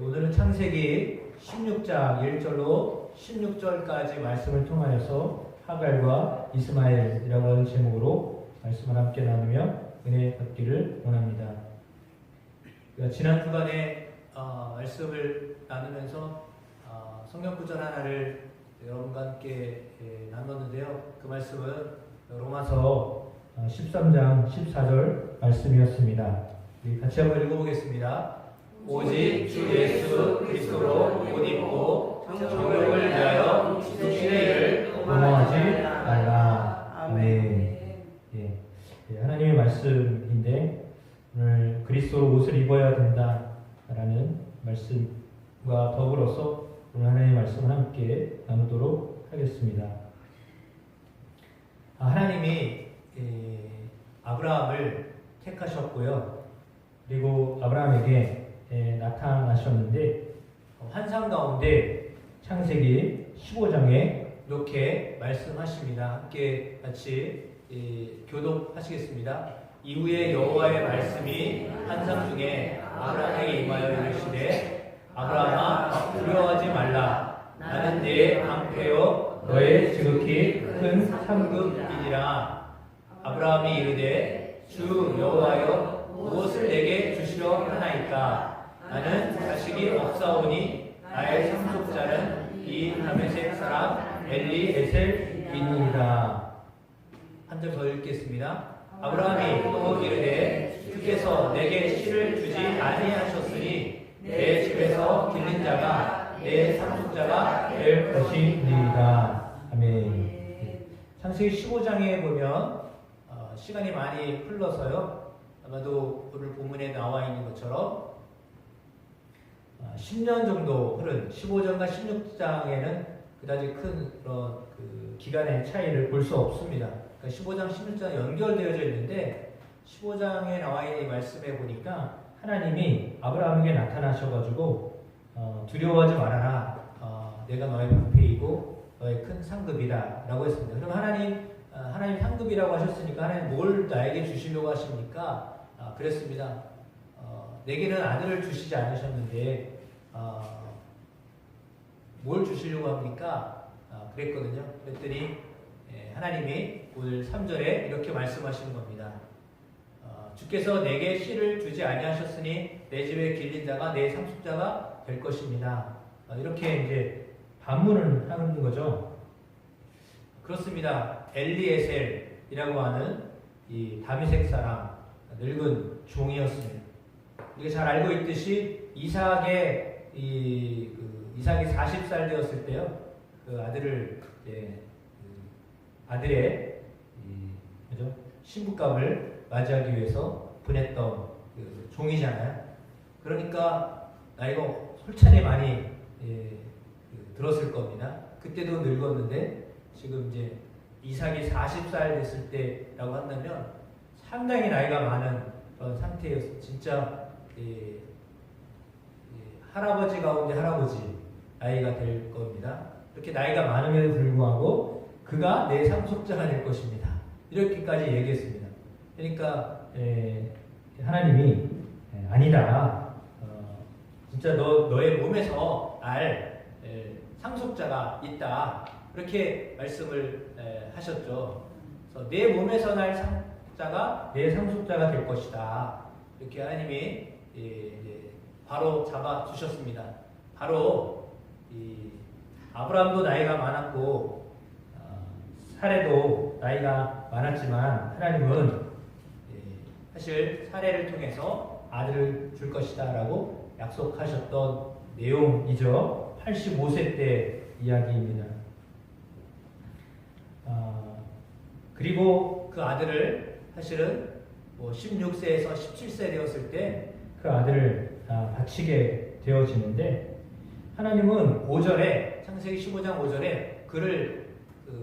오늘은 창세기 16장 1절로 16절까지 말씀을 통하여서 하갈과 이스마엘이라고 하는 제목으로 말씀을 함께 나누며 은혜 받기를 원합니다. 지난 주간에 말씀을 나누면서 성경 구절 하나를 여러분과 함께 나눴는데요. 그 말씀은 로마서 13장 14절 말씀이었습니다. 같이 한번 읽어보겠습니다. 오직 주 예수 그리스도로 옷 입고 정욕을 위하여 육신의 일을 도모하지 말라. 아멘. 하나님의 말씀인데 오늘 그리스도로 옷을 입어야 된다라는 말씀과 더불어서 오늘 하나님의 말씀을 함께 나누도록 하겠습니다. 하나님이 아브라함을 택하셨고요. 그리고 아브라함에게 나타나셨는데 환상 가운데 창세기 15장에 이렇게 말씀하십니다. 함께 같이 교독하시겠습니다. 이후에 여호와의 말씀이 환상 중에 아브라함에게 임하여 이르시되 아브라함아 두려워하지 말라. 나는 네 방패요 너의 지극히 큰 상급이니라. 아브라함이 이르되 주 여호와여 무엇을 내게 주시려 하나이까. 나는 자식이 없사오니 나의 상속자는 이 다메섹 사람 엘리에셀이니이다. 한 절 더 읽겠습니다. 아브라함이 또 이르되 주께서 내게 씨를 주지 아니하셨으니 내 집에서 길른 자가 내 상속자가 될 것이니이다. 아멘. 창세기 15장에 보면 시간이 많이 흘러서요. 아마도 오늘 본문에 나와 있는 것처럼 10년 정도 흐른 15장과 16장에는 그다지 큰 그런 기간의 차이를 볼 수 없습니다. 그러니까 15장, 16장 연결되어져 있는데 15장에 나와 있는 이 말씀에 보니까 하나님이 아브라함에게 나타나셔가지고 두려워하지 말아라. 내가 너의 방패이고 너의 큰 상급이다 라고 했습니다. 그럼 하나님 상급이라고 하셨으니까 하나님 뭘 나에게 주시려고 하십니까? 그랬습니다. 내게는 아들을 주시지 않으셨는데 뭘 주시려고 합니까? 그랬거든요. 그랬더니 하나님이 오늘 3절에 이렇게 말씀하시는 겁니다. 주께서 내게 씨를 주지 아니하셨으니 내 집에 길린 자가 내 상속자가 될 것입니다. 이렇게 이제 반문을 하는 거죠. 그렇습니다. 엘리에셀이라고 하는 이 다메섹 사람 늙은 종이었습니다. 우리가 잘 알고 있듯이 이삭이 40살 되었을 때요, 그 아들을 아들의 신부감을 맞이하기 위해서 보냈던 그 종이잖아요. 그러니까 나이가 솔찬히 많이 들었을 겁니다. 그때도 늙었는데 지금 이제 이삭이 40살 됐을 때라고 한다면 상당히 나이가 많은 그런 상태였어요. 진짜 할아버지 가운데 할아버지 나이가 될 겁니다. 이렇게 나이가 많음에도 불구하고 그가 내 상속자가 될 것입니다. 이렇게까지 얘기했습니다. 그러니까 하나님이 아니다. 진짜 너의 몸에서 날 상속자가 있다. 이렇게 말씀을 하셨죠. 그래서 내 몸에서 날 상속자가 내 상속자가 될 것이다. 이렇게 하나님이 바로 잡아 주셨습니다. 바로 아브라함도 나이가 많았고 사례도 나이가 많았지만 하나님은 사실 사례를 통해서 아들을 줄 것이다 라고 약속하셨던 내용이죠. 85세 때 이야기입니다. 그리고 그 아들을 사실은 16세에서 17세 되었을 때 그 아들을 바치게 되어지는데 하나님은 5절에 창세기 15장 5절에 그를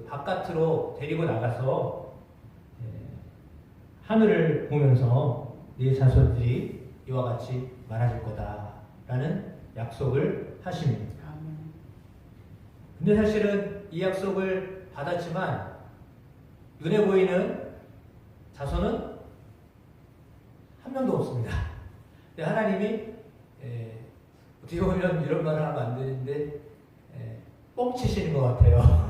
바깥으로 데리고 나가서 하늘을 보면서 네 자손들이 이와 같이 많아질 거다라는 약속을 하십니다. 근데 사실은 이 약속을 받았지만 눈에 보이는 자손은 한 명도 없습니다. 하나님이 어떻게 보면 이런 말을 하면 안 되는데 뻥치시는 것 같아요.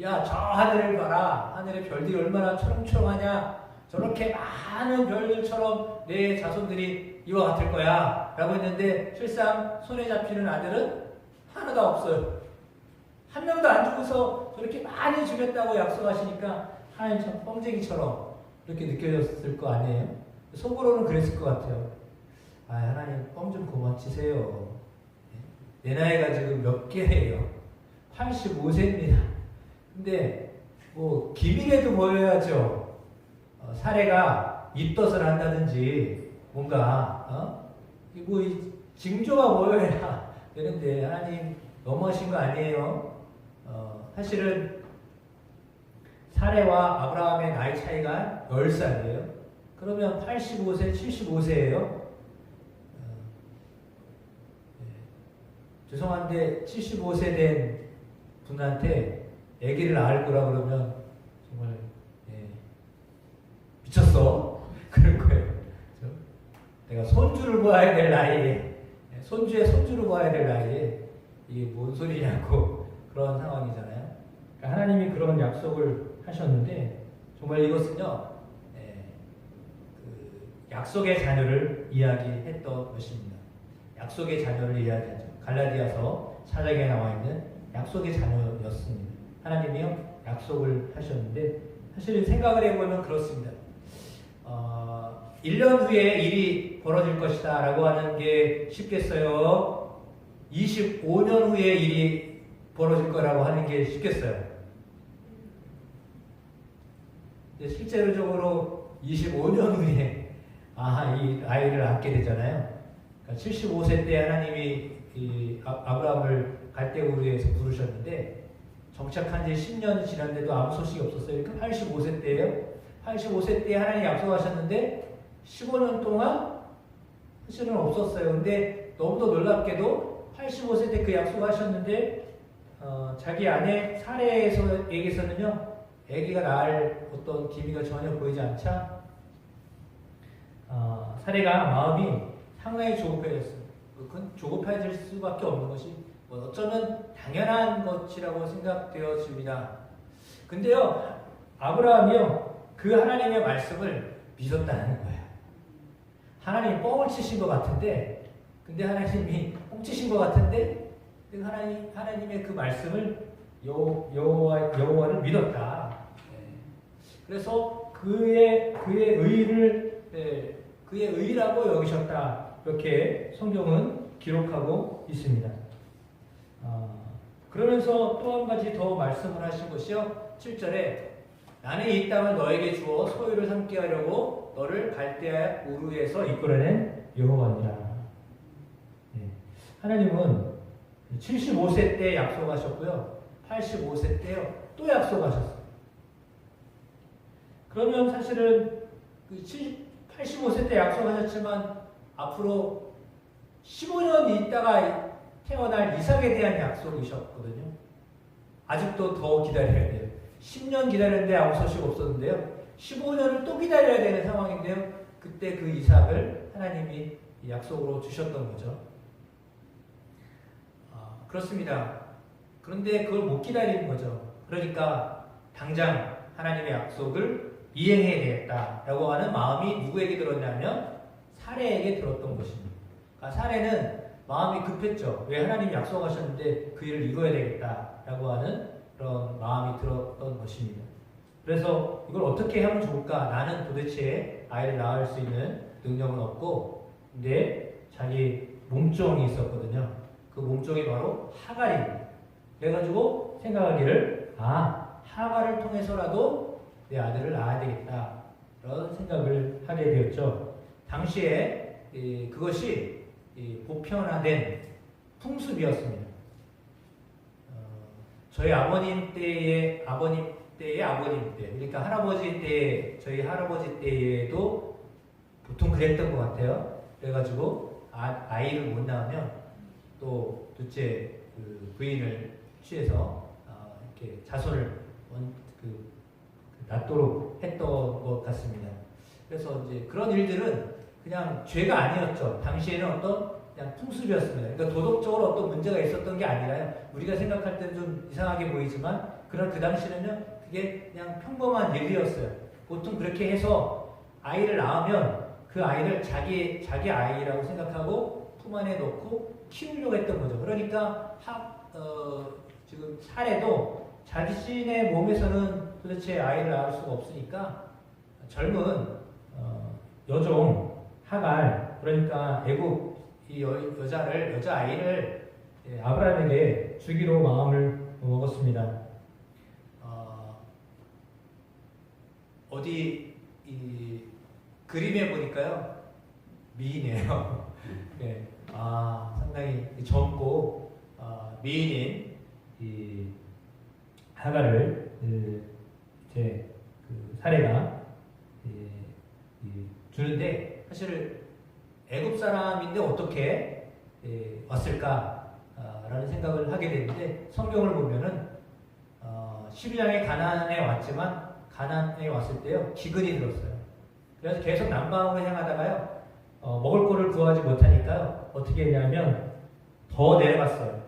야, 저 하늘을 봐라. 하늘의 별들이 얼마나 초롱초롱하냐. 저렇게 많은 별들처럼 내 자손들이 이와 같을 거야. 라고 했는데 실상 손에 잡히는 아들은 하나도 없어요. 한 명도 안 죽어서 저렇게 많이 죽였다고 약속하시니까 하나님 참 뻥쟁이처럼 이렇게 느껴졌을 거 아니에요? 속으로는 그랬을 것 같아요. 아, 하나님 뻥 좀 그만 치세요. 내 나이가 지금 몇 개예요? 85세입니다. 근데 뭐 기밀에도 보여야죠. 사례가 입덧을 한다든지 뭔가 뭐 징조가 보여야 되는데 하나님 너무하신 거 아니에요? 사실은 사례와 아브라함의 나이 차이가 10살이에요. 그러면 85세, 75세예요. 죄송한데 75세 된 분한테 아기를 낳을 거라 그러면 정말 미쳤어. 그럴 거예요. 그렇죠? 내가 손주를 보아야 될 나이에 손주의 손주를 보아야 될 나이에 이게 뭔 소리냐고 그런 상황이잖아요. 그러니까 하나님이 그런 약속을 하셨는데 정말 이것은요 그 약속의 자녀를 이야기했던 것입니다. 약속의 자녀를 이야기하죠. 갈라디아서 4장에 나와 있는 약속의 자녀였습니다. 하나님이요 약속을 하셨는데 사실 생각을 해보면 그렇습니다. 1년 후에 일이 벌어질 것이다 라고 하는 게 쉽겠어요? 25년 후에 일이 벌어질 거라고 하는 게 쉽겠어요? 실제로적으로 25년 후에 이 아이를 낳게 되잖아요. 그러니까 75세 때 하나님이 아브라함을 갈대우르에서 부르셨는데 정착한 지 10년이 지났는데도 아무 소식이 없었어요. 그러니까 85세 때예요. 85세 때 하나님이 약속하셨는데 15년 동안 사실은 없었어요. 근데 너무도 놀랍게도 85세 때 그 약속하셨는데 자기 아내 사례에게서는요 아기가 낳을 어떤 기미가 전혀 보이지 않자 사례가 마음이 상당히 조급해졌어요. 그건 조급해질 수밖에 없는 것이 어쩌면 당연한 것이라고 생각되어집니다. 근데요 아브라함이요 그 하나님의 말씀을 믿었다는 거예요. 하나님이 뻥을 치신 것 같은데 근데 하나님이 뻥 치신 것 같은데 하나님의 그 말씀을 여호와를 믿었다. 그래서 그의 의를 그의 의라고 여기셨다. 이렇게 성경은 기록하고 있습니다. 그러면서 또 한 가지 더 말씀을 하신 것이요. 7절에 나는 이 땅을 너에게 주어 소유를 삼게 하려고 너를 갈대아 우르에서 이끌어낸 여호와니라. 하나님은 75세 때 약속하셨고요. 85세 때요. 또 약속하셨어요. 그러면 사실은 85세 때 약속하셨지만 앞으로 15년 있다가 태어날 이삭에 대한 약속이셨거든요. 아직도 더 기다려야 돼요. 10년 기다렸는데 아무 소식 없었는데요. 15년을 또 기다려야 되는 상황인데요. 그때 그 이삭을 하나님이 약속으로 주셨던 거죠. 그렇습니다. 그런데 그걸 못 기다리는 거죠. 그러니까 당장 하나님의 약속을 이행해야 되겠다라고 하는 마음이 누구에게 들었냐면 사례에게 들었던 것입니다. 그러니까 사례는 마음이 급했죠. 왜 하나님이 약속하셨는데 그 일을 이뤄야 되겠다라고 하는 그런 마음이 들었던 것입니다. 그래서 이걸 어떻게 하면 좋을까? 나는 도대체 아이를 낳을 수 있는 능력은 없고 근데 자기 몸종이 있었거든요. 그 몸종이 바로 하갈입니다. 그래가지고 생각하기를 하갈을 통해서라도 내 아들을 낳아야 되겠다 그런 생각을 하게 되었죠. 당시에 그것이 보편화된 풍습이었습니다. 저희 아버님 때의 아버님 때, 그러니까 할아버지 때, 저희 할아버지 때에도 보통 그랬던 것 같아요. 그래가지고 아이를 못 낳으면 또 둘째 그 부인을 취해서 이렇게 자손을 낳도록 했던 것 같습니다. 그래서 이제 그런 일들은 그냥 죄가 아니었죠. 당시에는 어떤 그냥 풍습이었습니다. 그러니까 도덕적으로 어떤 문제가 있었던 게 아니라요. 우리가 생각할 때는 좀 이상하게 보이지만 그런 그 당시에는요. 그게 그냥 평범한 일이었어요. 보통 그렇게 해서 아이를 낳으면 그 아이를 자기 아이라고 생각하고 품 안에 놓고 키우려고 했던 거죠. 그러니까 지금 사례도 자신의 몸에서는 도대체 아이를 낳을 수가 없으니까 젊은 여종 하갈, 그러니까 애굽 이 여자아이를 아브라함에게 주기로 마음을 먹었습니다. 어디 이 그림에 보니까요 미인이에요. 네. 상당히 젊고 미인인 이 하갈을 이제 그 사례가 주는데 사실 애굽 사람인데 어떻게 왔을까라는 생각을 하게 되는데 성경을 보면은 12장에 가나안에 왔지만 가나안에 왔을 때요 기근이 들었어요. 그래서 계속 남방으로 향하다가요 먹을 거를 구하지 못하니까요 어떻게 했냐면 더 내려갔어요.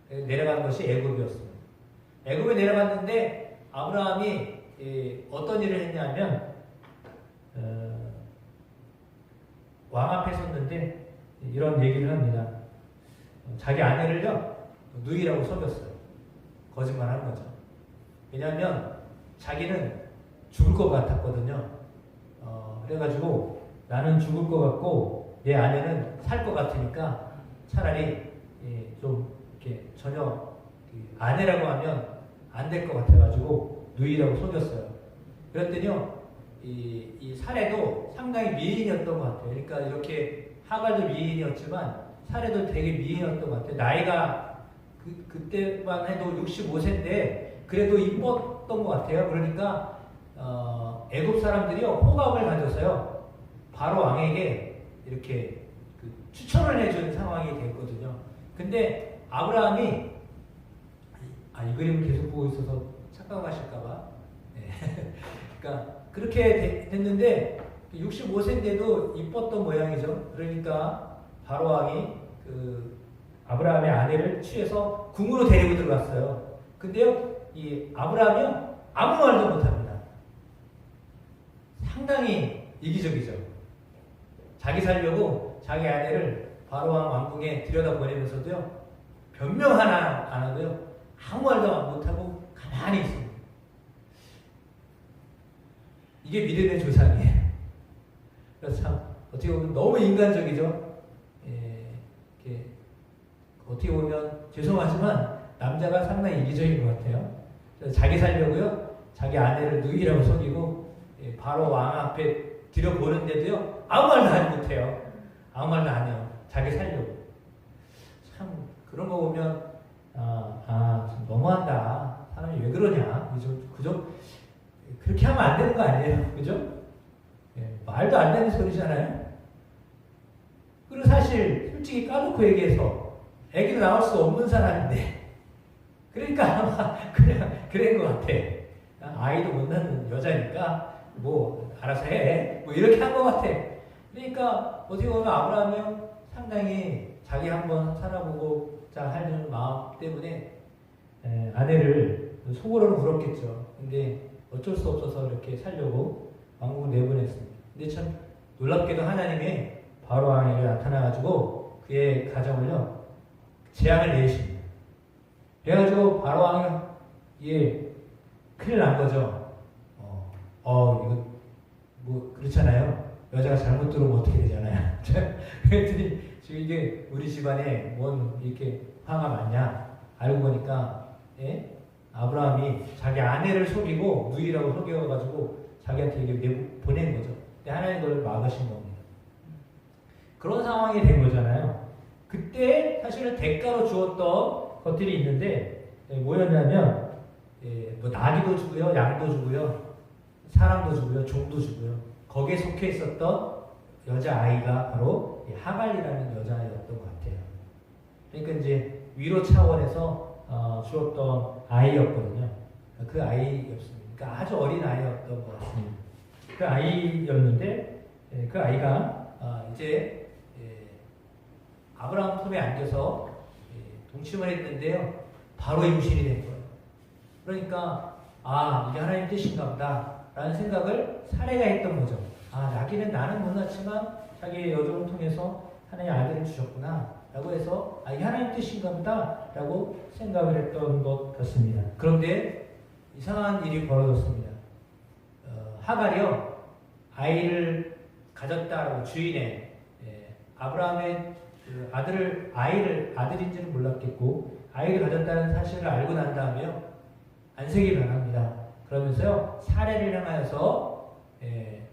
내려간 것이 애굽이었습니다. 애굽에 내려갔는데 아브라함이 어떤 일을 했냐면 왕 앞에 섰는데 이런 얘기를 합니다. 자기 아내를요 누이라고 속였어요. 거짓말한 거죠. 왜냐하면 자기는 죽을 것 같았거든요. 그래가지고 나는 죽을 것 같고 내 아내는 살 것 같으니까 차라리 좀 이렇게 전혀 아내라고 하면 안 될 것 같아가지고 누이라고 속였어요. 그랬더니요 이 사례도 상당히 미인이었던 것 같아요. 그러니까 이렇게 하갈도 미인이었지만 사례도 되게 미인이었던 것 같아요. 나이가 그때만 해도 65세인데 그래도 이뻤던 것 같아요. 그러니까 애굽 사람들이요 호감을 가져서요 바로 왕에게 이렇게 추천을 해준 상황이 됐거든요. 근데 아브라함이 이 그림을 계속 보고 있어서 착각하실까봐 네. 그러니까 그렇게 됐는데 65세인데도 이뻤던 모양이죠. 그러니까 바로 왕이 아브라함의 아내를 취해서 궁으로 데리고 들어갔어요. 근데요 이 아브라함이요 아무 말도 못합니다. 상당히 이기적이죠. 자기 살려고 자기 아내를 바로왕 왕궁에 들여다보내면서도요 변명 하나 안 하고요 아무 말도 못하고 가만히 있습니다. 이게 믿음의 조상이에요. 그래서 참 어떻게 보면 너무 인간적이죠. 이렇게 어떻게 보면 죄송하지만 남자가 상당히 이기적인 것 같아요. 그래서 자기 살려고요 자기 아내를 누이라고 속이고 바로 왕 앞에 들여보는데도요 아무 말도 하지 못해요. 아무 말도 안 해요. 자기 살려고. 참 그런 거 보면 좀 너무한다. 사람이 왜 그러냐. 그죠? 그렇게 하면 안 되는 거 아니에요? 그죠? 말도 안 되는 소리잖아요. 그리고 사실 솔직히 까놓고 얘기해서 애기도 나올 수 없는 사람인데 그러니까 아마 그런 것 같아. 아이도 못 낳는 여자니까 뭐 알아서 해. 뭐 이렇게 한 것 같아. 그러니까 어떻게 보면 아브라함이 상당히 자기 한번 살아보고자 하는 마음 때문에 아내를 속으로는 울었겠죠. 근데 어쩔 수 없어서 이렇게 살려고 왕국을 내보냈습니다. 근데 참 놀랍게도 하나님이 바로 왕에게 나타나가지고 그의 가정을요 재앙을 내리십니다. 그래가지고 바로 왕이 큰일 난 거죠. 이거 뭐 그렇잖아요. 여자가 잘못 들어오면 어떻게 되잖아요. 그랬더니 지금 이게 우리 집안에 뭔 이렇게 화가 많냐 알고 보니까 아브라함이 자기 아내를 속이고 누이라고 속여가지고 자기한테 이게 보낸 거죠. 근데 하나님 그걸 막으신 겁니다. 그런 상황이 된 거잖아요. 그때 사실은 대가로 주었던 것들이 있는데 뭐였냐면 뭐 나귀도 주고요, 양도 주고요, 사람도 주고요, 종도 주고요. 거기에 속해 있었던 여자아이가 바로 하갈이라는 여자아이였던 것 같아요. 그러니까 이제 위로 차원에서 주었던 아이였거든요. 그 아이였습니다. 그러니까 아주 어린 아이였던 것 같습니다. 그 아이였는데 그 아이가 이제 아브라함 품에 안겨서 동침을 했는데요. 바로 임신이 된 거예요. 그러니까 이게 하나님 뜻인가 보다 라는 생각을 사례가 했던 거죠. 나기는 나는 못났지만 자기의 여종을 통해서 하나님 아들을 주셨구나 라고 해서 이게 하나님 뜻인가 보다 라고 생각을 했던 것 같습니다. 그런데 이상한 일이 벌어졌습니다. 하갈이요, 아이를 가졌다라고 주인의 아브라함의 그 아들인지는 몰랐겠고 아이를 가졌다는 사실을 알고 난 다음에요, 안색이 변합니다. 그러면서요, 사례를 향하여서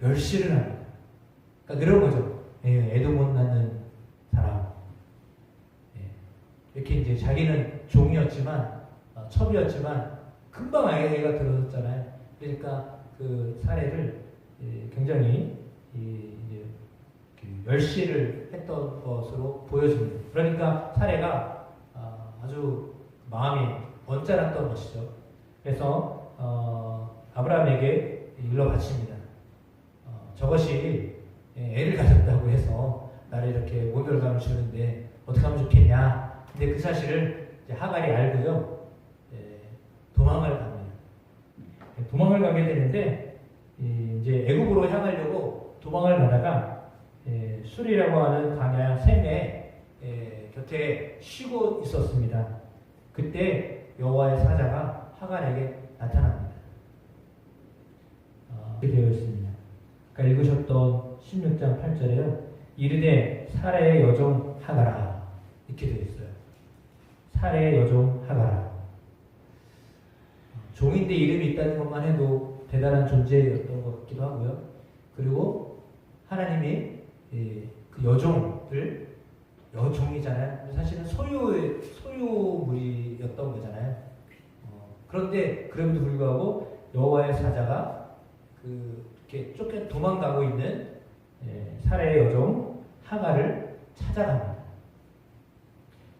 멸시를 합니다. 그러니까 그런 거죠. 애도 못 낳는 사람. 이렇게 이제 자기는 종이었지만, 첩이었지만 금방 아이가 들어섰잖아요. 그러니까 그 사례를 굉장히 이제 멸시를 했던 것으로 보여집니다. 그러니까 사례가 아주 마음이 언짢았던 것이죠. 그래서 아브라함에게 일러 바칩니다. 저것이 애를 가졌다고 해서 나를 이렇게 모멸감을 주는데 어떻게 하면 좋겠냐. 근데 그 사실을 이제 하갈이 알고요, 도망을 갑니다. 도망을 가게 되는데 이제 애굽으로 향하려고 도망을 가다가 술이라고 하는 광야 샘의 곁에 쉬고 있었습니다. 그때 여호와의 사자가 하갈에게 나타납니다. 이렇게 되어 있습니다. 그러니까 읽으셨던 16장 8절에요. 이르되 사레의 여종 하갈아, 이렇게 되어 있어요. 사레의 여종 하갈아. 종인데 이름이 있다는 것만 해도 대단한 존재였던 것 같기도 하고요. 그리고 하나님이 그 여종을, 여종이잖아요. 사실은 소유물이었던 거잖아요. 그런데 그럼에도 불구하고 여호와의 사자가 이렇게 쫓겨 도망가고 있는 사레의 여종 하갈을 찾아갑니다.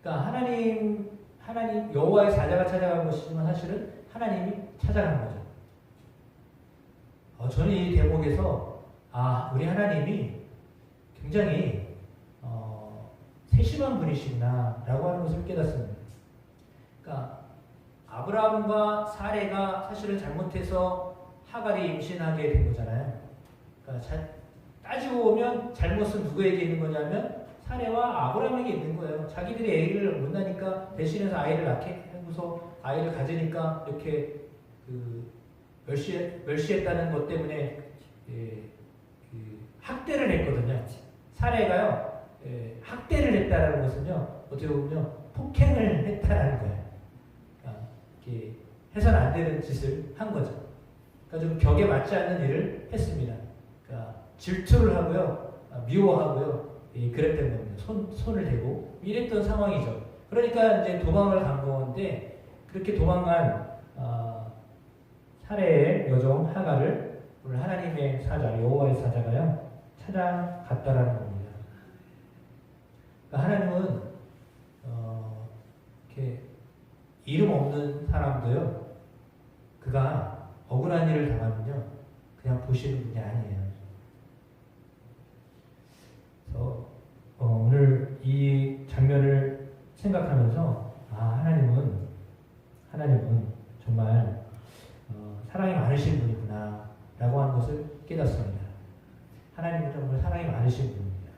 그러니까 하나님 여호와의 사자가 찾아간 것이지만 사실은 하나님이 찾아간 거죠. 저는 이 대목에서 우리 하나님이 굉장히 세심한 분이시구나 라고 하는 것을 깨닫습니다. 그러니까 아브라함과 사레가 사실은 잘못해서 하갈이 임신하게 된 거잖아요. 그러니까 따지고 보면 잘못은 누구에게 있는 거냐면 사레와 아브라함에게 있는 거예요. 자기들이 애를 못 낳으니까 대신해서 아이를 낳게 해서 아이를 가지니까 이렇게 멸시했다는 것 때문에 학대를 했거든요. 사례가요, 학대를 했다라는 것은요, 어떻게 보면 폭행을 했다라는 거예요. 그러니까 이렇게 해서는 안 되는 짓을 한 거죠. 그러니까 좀 격에 맞지 않는 일을 했습니다. 그러니까 질투를 하고요, 미워하고요, 그랬던 겁니다. 손을 대고 이랬던 상황이죠. 그러니까 이제 도망을 간 건데, 그렇게 도망간 사레의 여종 하갈을 오늘 하나님의 사자, 여호와의 사자가요, 찾아갔다라는 겁니다. 그러니까 하나님은 이렇게 이름 없는 사람도요, 그가 억울한 일을 당하면요, 그냥 보시는 분이 아니에요. 그래서 오늘 이 장면을 생각하면서 하나님은 정말 사랑이 많으신 분이구나 라고 하는 것을 깨닫습니다. 하나님은 정말 사랑이 많으신 분입니다.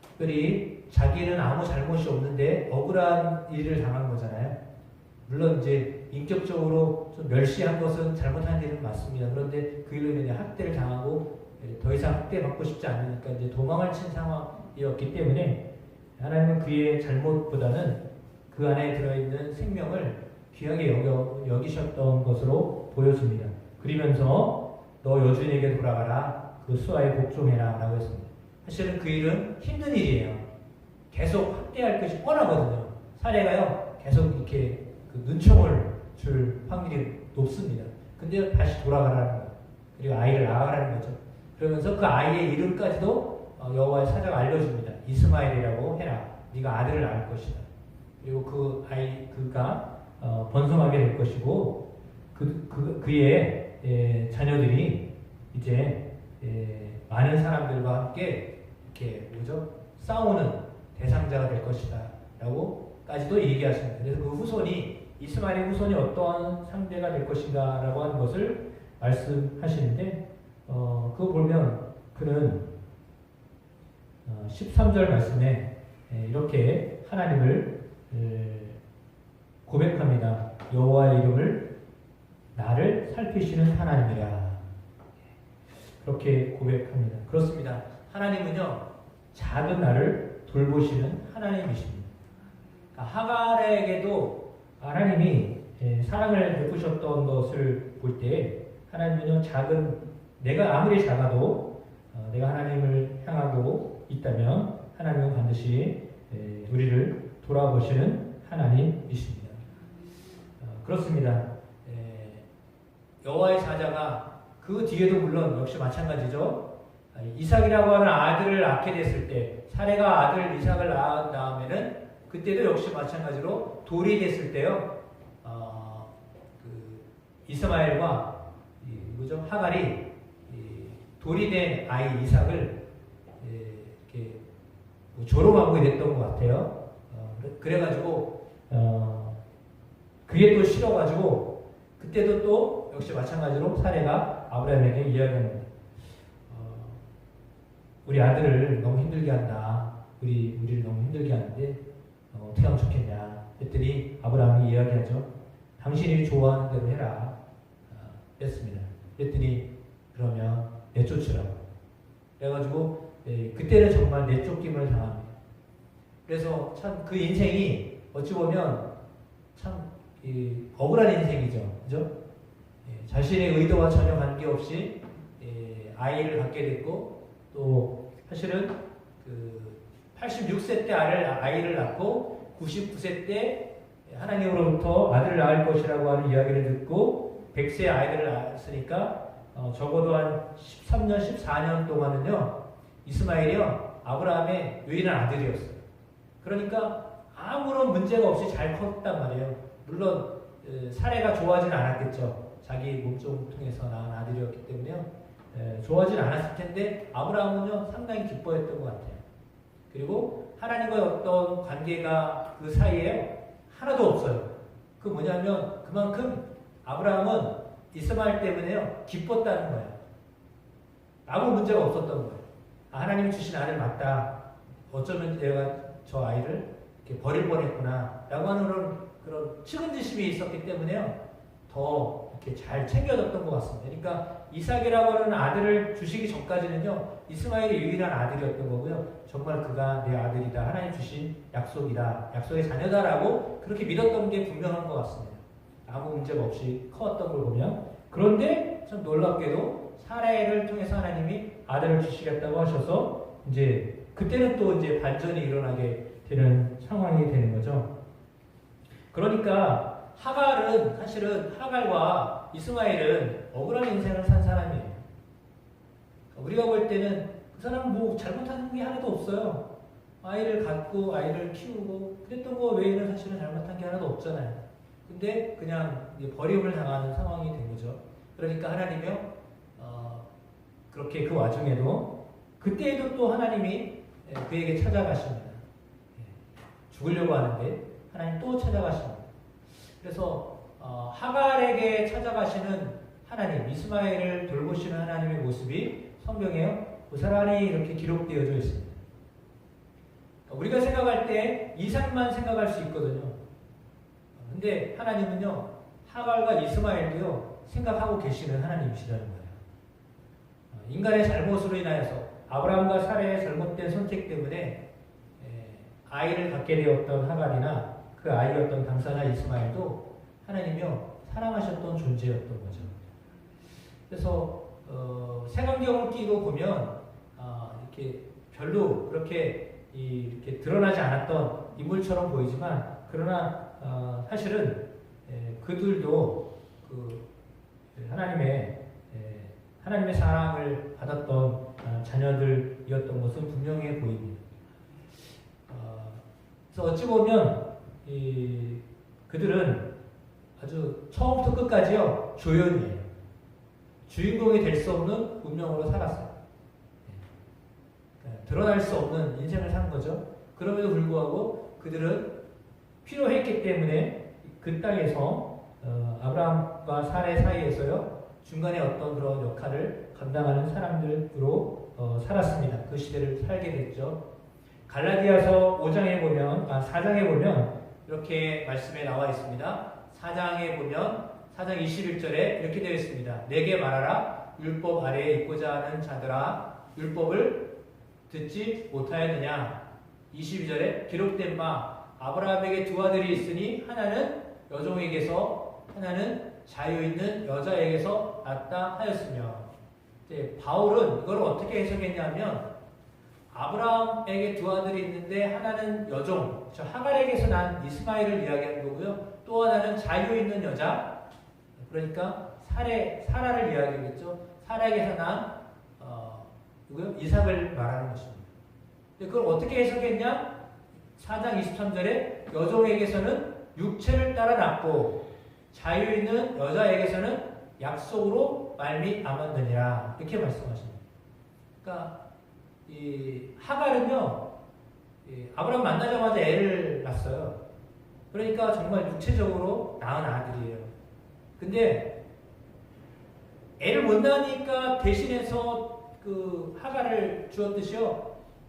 특별히 자기는 아무 잘못이 없는데 억울한 일을 당한 거잖아요. 물론 이제 인격적으로 좀 멸시한 것은 잘못한 일은 맞습니다. 그런데 그 일로 인해 학대를 당하고 더 이상 학대받고 싶지 않으니까 이제 도망을 친 상황이었기 때문에 하나님은 그의 잘못보다는 그 안에 들어있는 생명을 귀하게 여기셨던 것으로 보여집니다. 그러면서 너 여주인에게 돌아가라, 그 수하에 복종해라 라고 했습니다. 사실은 그 일은 힘든 일이에요. 계속 학대할 것이 뻔하거든요. 사례가요, 계속 이렇게 그 눈총을 줄 확률이 높습니다. 근데 다시 돌아가라는 거예요. 그리고 아이를 낳아라는 거죠. 그러면서 그 아이의 이름까지도 여호와의 사자가 알려줍니다. 이스마엘이라고 해라. 네가 아들을 낳을 것이다. 그리고 그가 번성하게 될 것이고 그의 자녀들이 이제 많은 사람들과 함께 이렇게 뭐죠? 싸우는 대상자가 될 것이다라고까지도 얘기하십니다. 그래서 그 후손이 이스마엘의 후손이 어떠한 상대가 될 것인가라고 하는 것을 말씀하시는데 그거 보면 그는 13절 말씀에 이렇게 하나님을 고백합니다. 여호와의 이름을 나를 살피시는 하나님이라. 그렇게 고백합니다. 그렇습니다. 하나님은요, 작은 나를 돌보시는 하나님이십니다. 그러니까 하갈에게도 하나님이 사랑을 베푸셨던 것을 볼 때 하나님은요, 내가 아무리 작아도 내가 하나님을 향하고 있다면 하나님은 반드시 우리를 돌아보시는 하나님이십니다. 그렇습니다. 여호와의 사자가 그 뒤에도 물론 역시 마찬가지죠. 이삭이라고 하는 아들을 낳게 됐을 때, 사레가 아들 이삭을 낳은 다음에는 그때도 역시 마찬가지로 돌이 됐을 때요. 이스마엘과 하갈이 돌이 된 아이 이삭을 이렇게 조롱하고 이랬던 것 같아요. 그래가지고 그게 또 싫어가지고 그때도 또 역시 마찬가지로 사레가 아브라함에게 이야기합니다. 우리 아들을 너무 힘들게 한다. 우리를 너무 힘들게 하는데 어떻게 하면 좋겠냐. 했더니 아브라함이 이야기하죠. 당신이 좋아하는 대로 해라. 했습니다. 했더니 그러면 내쫓으라고. 그래가지고 그때는 정말 내쫓김을 당합니다. 그래서 참 그 인생이 어찌 보면 참 억울한 인생이죠. 그죠? 자신의 의도와 전혀 관계없이 아이를 갖게 됐고 또 사실은 86세 때 아이를 낳고 99세 때 하나님으로부터 아들을 낳을 것이라고 하는 이야기를 듣고 100세 아이들을 낳았으니까 적어도 한 13년, 14년 동안은요 이스마엘이요 아브라함의 유일한 아들이었어요. 그러니까 아무런 문제가 없이 잘 컸단 말이에요. 물론 사례가 좋아하지는 않았겠죠. 자기 몸종을 통해서 낳은 아들이었기 때문에요. 좋아하지는 않았을 텐데 아브라함은요 상당히 기뻐했던 것 같아요. 그리고 하나님과의 어떤 관계가 그 사이에 하나도 없어요. 그 뭐냐면 그만큼 아브라함은 이스마엘 때문에요 기뻤다는 거예요. 아무 문제가 없었던 거예요. 하나님이 주신 아들 맞다. 어쩌면 내가 저 아이를 이렇게 버릴 뻔했구나 라고 하는 그런 측은지심이 있었기 때문에요 더 이렇게 잘 챙겨졌던 것 같습니다. 그러니까 이삭이라고 하는 아들을 주시기 전까지는요 이스마엘이 유일한 아들이었던 거고요. 정말 그가 내 아들이다. 하나님 주신 약속이다. 약속의 자녀다라고 그렇게 믿었던 게 분명한 것 같습니다. 아무 문제가 없이 커왔던 걸 보면. 그런데 참 놀랍게도 사례를 통해서 하나님이 아들을 주시겠다고 하셔서 이제 그때는 또 이제 반전이 일어나게 되는 상황이 되는 거죠. 그러니까 하갈은 사실은 하갈과 이스마엘은 억울한 인생을 산 사람이에요. 우리가 볼 때는 그 사람은 뭐 잘못한 게 하나도 없어요. 아이를 갖고 아이를 키우고 그랬던 거 외에는 사실은 잘못한 게 하나도 없잖아요. 근데 그냥 버림을 당하는 상황이 된 거죠. 그러니까 하나님이요 그렇게 그 와중에도 그때에도 또 하나님이 그에게 찾아가십니다. 죽으려고 하는데 하나님 또 찾아가십니다. 그래서 하갈에게 찾아가시는 하나님, 이스마엘을 돌보시는 하나님의 모습이 성경에요 고스란히 이렇게 기록되어져 있습니다. 우리가 생각할 때 이삭만 생각할 수 있거든요. 근데 하나님은요 하갈과 이스마엘도요 생각하고 계시는 하나님이시라는 거예요. 인간의 잘못으로 인하여서 아브라함과 사레의 잘못된 선택 때문에 아이를 갖게 되었던 하갈이나 그 아이였던 당사자 이스마엘도 하나님이요 사랑하셨던 존재였던 거죠. 그래서 색안경을 끼고 보면 이렇게 별로 그렇게 이렇게 드러나지 않았던 인물처럼 보이지만 그러나 사실은 그들도 그 하나님의 사랑을 받았던 자녀들이었던 것은 분명해 보입니다. 그래서 어찌 보면 그들은 아주 처음부터 끝까지요 조연이에요. 주인공이 될 수 없는 운명으로 살았어요. 드러날 수 없는 인생을 산 거죠. 그럼에도 불구하고 그들은 필요했기 때문에 그 땅에서 아브라함과 사례 사이에서요 중간에 어떤 그런 역할을 감당하는 사람들로 살았습니다. 그 시대를 살게 됐죠. 갈라디아서 5장에 보면 4장에 보면 이렇게 말씀에 나와 있습니다. 4장에 보면 4장 21절에 이렇게 되어 있습니다. 내게 말하라 율법 아래에 있고자 하는 자들아 율법을 듣지 못하였느냐. 22절에 기록된 바 아브라함에게 두 아들이 있으니 하나는 여종에게서 하나는 자유 있는 여자에게서 낳았다 하였으며, 바울은 이걸 어떻게 해석했냐면 아브라함에게 두 아들이 있는데 하나는 여종, 하갈에게서 난 이스마엘을 이야기하는 거고요. 또 하나는 자유 있는 여자, 그러니까 사라를 이야기하겠죠. 사라에게서 난 이삭을 말하는 것입니다. 그걸 어떻게 해석했냐? 4장 23절에 여종에게서는 육체를 따라 낳고 자유 있는 여자에게서는 약속으로 말미암았느니라 이렇게 말씀하십니다. 그러니까 이 하갈은요 아브라함 만나자마자 애를 낳았어요. 그러니까 정말 육체적으로 낳은 아들이에요. 근데 애를 못 낳으니까 대신해서 그 하갈을 주었듯이요.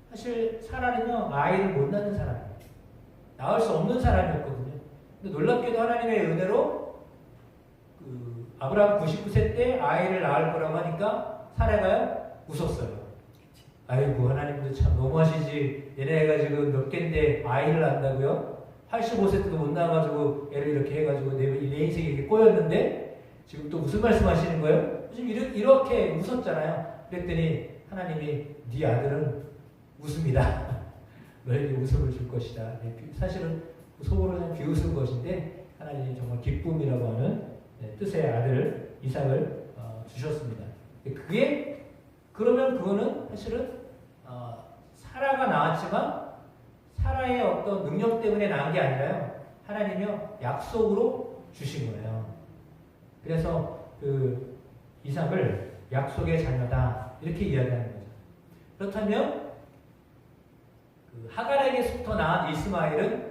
사실 사라는요 아이를 못 낳는 사람이에요. 낳을 수 없는 사람이었거든요. 근데 놀랍게도 하나님의 은혜로 그 아브라함 99세 때 아이를 낳을 거라고 하니까 사라가요 웃었어요. 아이고 하나님도 참 너무하시지. 얘네가 지금 몇 개인데 아이를 낳는다고요? 85세 때도 못 낳아가지고 애를 이렇게 해가지고 내 인생이 이렇게 꼬였는데 지금 또 무슨 말씀하시는 거예요? 지금 이렇게 웃었잖아요. 그랬더니 하나님이 네 아들은 웃음이다. 너에게 웃음을 줄 것이다. 사실은 속으로는 비웃은 것인데 하나님이 정말 기쁨이라고 하는 뜻의 아들 이삭을 주셨습니다. 그러면 그거는 사실은 사라가 낳았지만 사라의 어떤 능력 때문에 낳은 게 아니라요. 하나님이요 약속으로 주신 거예요. 그래서 그 이삭을 약속의 자녀다 이렇게 이야기하는 거죠. 그렇다면 그 하갈에게서부터 낳은 이스마엘은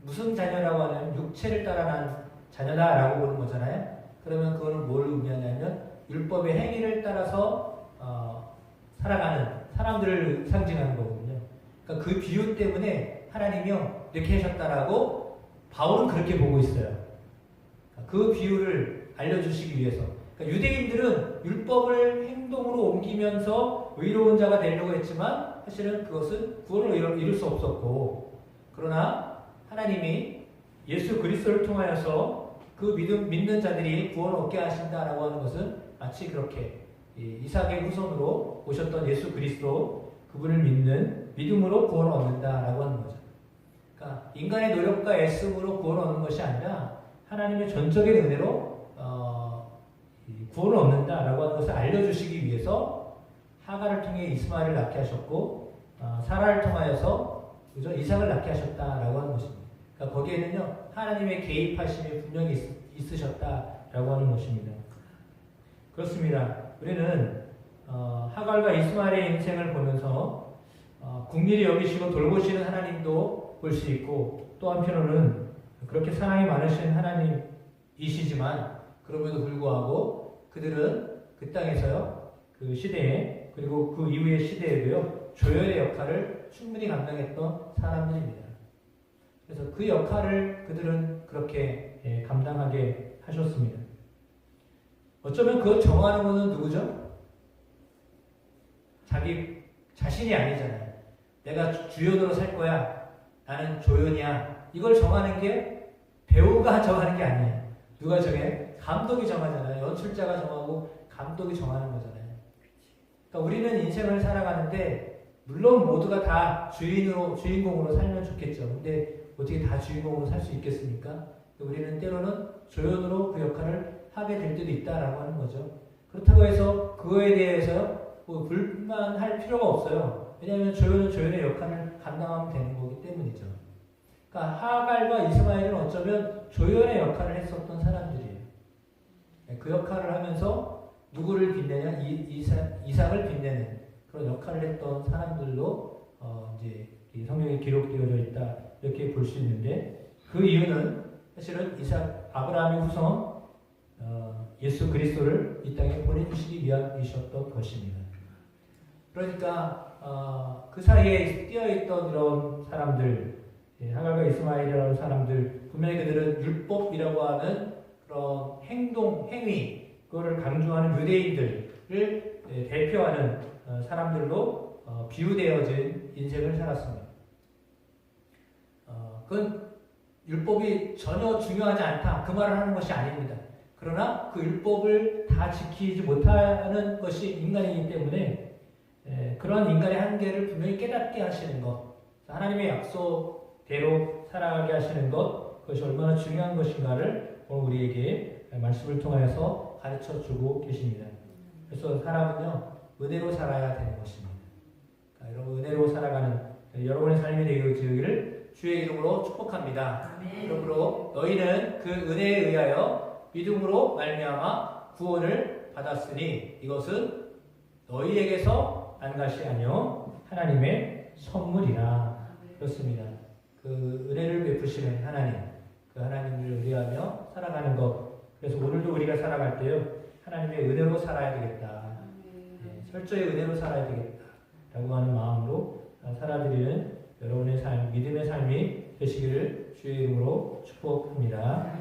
무슨 자녀라고 하냐면 육체를 따라 난 자녀다라고 보는 거잖아요. 그러면 그거는 뭘 의미하냐면 율법의 행위를 따라서 살아가는 사람들을 상징하는 거거든요. 그러니까 그 비유 때문에 하나님이요 이렇게 하셨다라고 바울은 그렇게 보고 있어요. 그 비유를 알려주시기 위해서. 그러니까 유대인들은 율법을 행동으로 옮기면서 의로운 자가 되려고 했지만 사실은 그것은 구원을 이룰 수 없었고, 그러나 하나님이 예수 그리스도를 통하여서 그 믿는 자들이 구원을 얻게 하신다라고 하는 것은 마치 그렇게 이삭의 후손으로 오셨던 예수 그리스도 그분을 믿는 믿음으로 구원을 얻는다라고 하는 거죠. 그러니까 인간의 노력과 애씀으로 구원을 얻는 것이 아니라 하나님의 전적인 은혜로 구원을 얻는다라고 하는 것을 알려주시기 위해서 하갈을 통해 이스마엘을 낳게 하셨고 사라를 통하여서 그죠? 이삭을 낳게 하셨다라고 하는 것입니다. 그러니까 거기에는요 하나님의 개입하심이 분명히 있으셨다라고 하는 것입니다. 그렇습니다. 우리는 하갈과 이스마엘의 인생을 보면서 국리를 여기시고 돌보시는 하나님도 볼 수 있고, 또 한편으로는 그렇게 사랑이 많으신 하나님이시지만 그럼에도 불구하고 그들은 그 땅에서요 그 시대에 그리고 그 이후의 시대에도요 조연의 역할을 충분히 감당했던 사람들입니다. 그래서 그 역할을 그들은 그렇게 감당하게 하셨습니다. 어쩌면 그걸 정하는 것은 누구죠? 자기 자신이 아니잖아요. 내가 주연으로 살 거야. 나는 조연이야. 이걸 정하는 게 배우가 정하는 게 아니에요. 누가 정해? 감독이 정하잖아요. 연출자가 정하고 감독이 정하는 거잖아요. 그러니까 우리는 인생을 살아가는데 물론 모두가 다 주인공으로 살면 좋겠죠. 근데 어떻게 다 주인공으로 살 수 있겠습니까? 우리는 때로는 조연으로 그 역할을 하게 될 때도 있다라고 하는 거죠. 그렇다고 해서 그거에 대해서 불만할 필요가 없어요. 왜냐하면 조연은 조연의 역할을 감당하면 되는 거기 때문이죠. 그러니까 하갈과 이스마엘은 어쩌면 조연의 역할을 했었던 사람들이에요. 그 역할을 하면서 누구를 빛내냐? 이삭을 빛내는 그런 역할을 했던 사람들로 이제 이 성경에 기록되어져 있다 이렇게 볼 수 있는데 그 이유는 사실은 아브라함의 후손 예수 그리스도를 이 땅에 보내주시기 위함이셨던 것입니다. 그러니까 그 사이에 뛰어있던 이런 사람들, 하갈과 이스마엘이라는 사람들, 분명히 그들은 율법이라고 하는 그런 행위, 그거를 강조하는 유대인들을 대표하는 사람들로 비유되어진 인생을 살았습니다. 그건 율법이 전혀 중요하지 않다, 그 말을 하는 것이 아닙니다. 그러나 그 율법을 다 지키지 못하는 것이 인간이기 때문에 그러한 인간의 한계를 분명히 깨닫게 하시는 것, 하나님의 약속대로 살아가게 하시는 것, 그것이 얼마나 중요한 것인가를 오늘 우리에게 말씀을 통하여서 가르쳐주고 계십니다. 그래서 사람은요, 은혜로 살아야 되는 것입니다. 그러니까 여러분, 은혜로 살아가는 여러분의 삶이 되기를 주의 이름으로 축복합니다. 그러므로 너희는 그 은혜에 의하여 믿음으로 말미암아 구원을 받았으니 이것은 너희에게서 난 것이 아니요 하나님의 선물이라. 그렇습니다. 그 은혜를 베푸시는 하나님, 그 하나님을 의뢰하며 살아가는 것. 그래서 오늘도 우리가 살아갈 때요, 하나님의 은혜로 살아야 되겠다, 철저히 은혜로 살아야 되겠다라고 하는 마음으로 살아드리는 여러분의 삶, 믿음의 삶이 되시기를 주의 이름으로 축복합니다.